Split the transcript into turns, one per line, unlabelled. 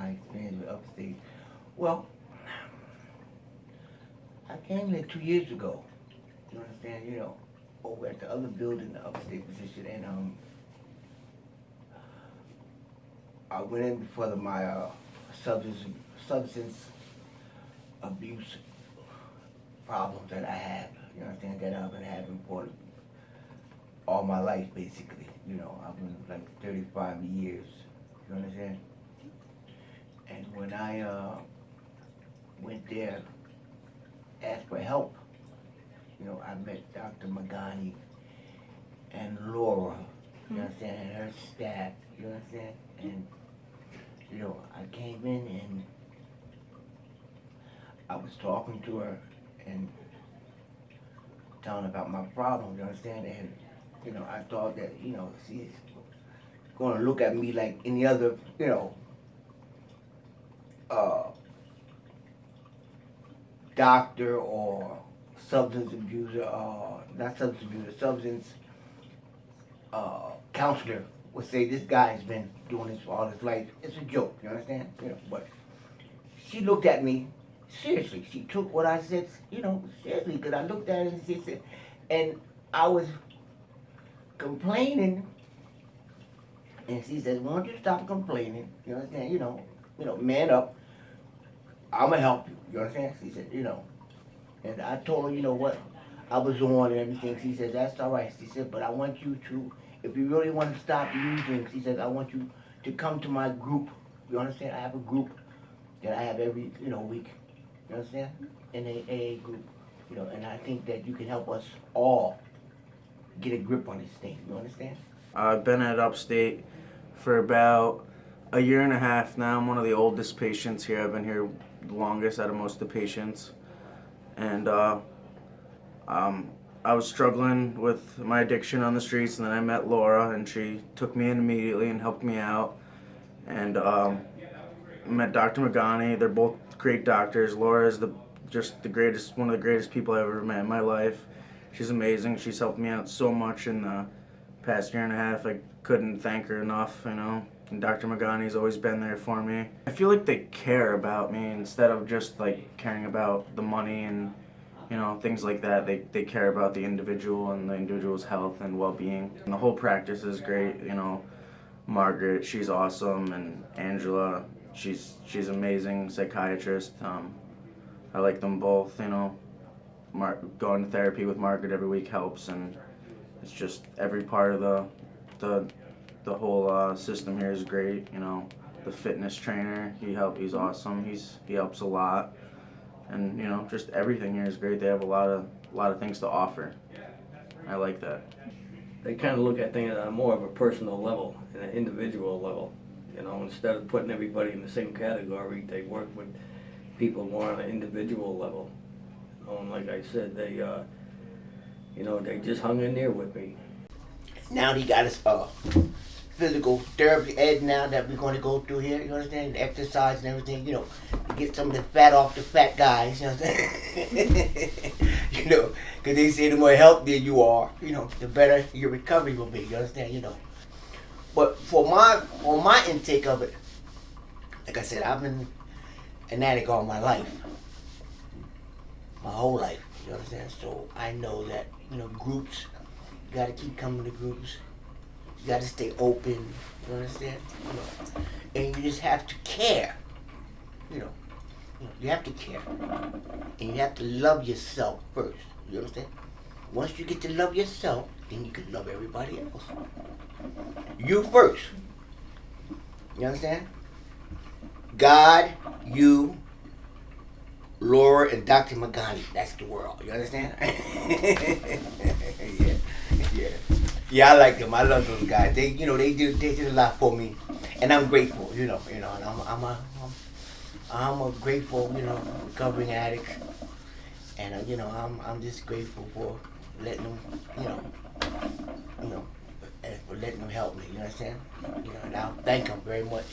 my experience with Upstate. Well, I came there 2 years ago. You understand? Over at the other building, the Upstate Physicians, and I went in because of my substance abuse problems that I have. You understand, that I've been having for all my life, basically. I've been like 35 years. You understand? And when I went there, asked for help, I met Dr. Magani and Laura, you understand, and her staff, you understand? And, I came in and I was talking to her and telling her about my problem, you understand? And, I thought that, she's going to look at me like any other, doctor or substance abuser, not substance abuser, substance counselor would say, this guy's been doing this for all his life. It's a joke, you understand? But she looked at me seriously. She took what I said, seriously, because I looked at her and she said, and I was complaining, and she said, why don't you stop complaining? You understand? Man up. I'm gonna help you. You understand? She said, and I told her, what I was on and everything. She said, that's all right. She said, but I want you to, if you really want to stop using, she said, I want you to come to my group. You understand? I have a group that I have every, week. You understand? In a AA group. And I think that you can help us all get a grip on this thing. You understand?
I've been at Upstate for about a year and a half now. I'm one of the oldest patients here. I've been here the longest out of most of the patients. And I was struggling with my addiction on the streets, and then I met Laura, and she took me in immediately and helped me out. And met Dr. Magani. They're both great doctors. Laura is just the greatest, one of the greatest people I've ever met in my life. She's amazing. She's helped me out so much in the past year and a half. I couldn't thank her enough, And Dr. Magani's always been there for me. I feel like they care about me instead of just like caring about the money and things like that. They care about the individual and the individual's health and well-being. And the whole practice is great. Margaret, she's awesome, and Angela, she's amazing psychiatrist. I like them both. Going to therapy with Margaret every week helps, and it's just every part of the whole system here is great. The fitness trainer, he's awesome. He helps a lot, and just everything here is great. They have a lot of things to offer. I like that.
They kind of look at things on more of a personal level and an individual level. Instead of putting everybody in the same category, they work with people more on an individual level. And like I said, they just hung in there with me.
Now he got his physical therapy ed now that we're going to go through here, you understand? Exercise and everything, to get some of the fat off the fat guys, you understand? Because they say the more healthier you are, the better your recovery will be, you understand? But for my intake of it, like I said, I've been an addict all my life, my whole life, you understand? So I know that, groups, you got to keep coming to groups. You got to stay open, you understand? And you just have to care, you have to care. And you have to love yourself first, you understand? Once you get to love yourself, then you can love everybody else. You first, you understand? God, you, Laura, and Dr. Magani, that's the world, you understand? Yeah, I like them. I love those guys. They did a lot for me, and I'm grateful. And I'm a grateful, recovering addict, and I'm just grateful for letting them, for letting them help me. You understand? And I'll thank them very much.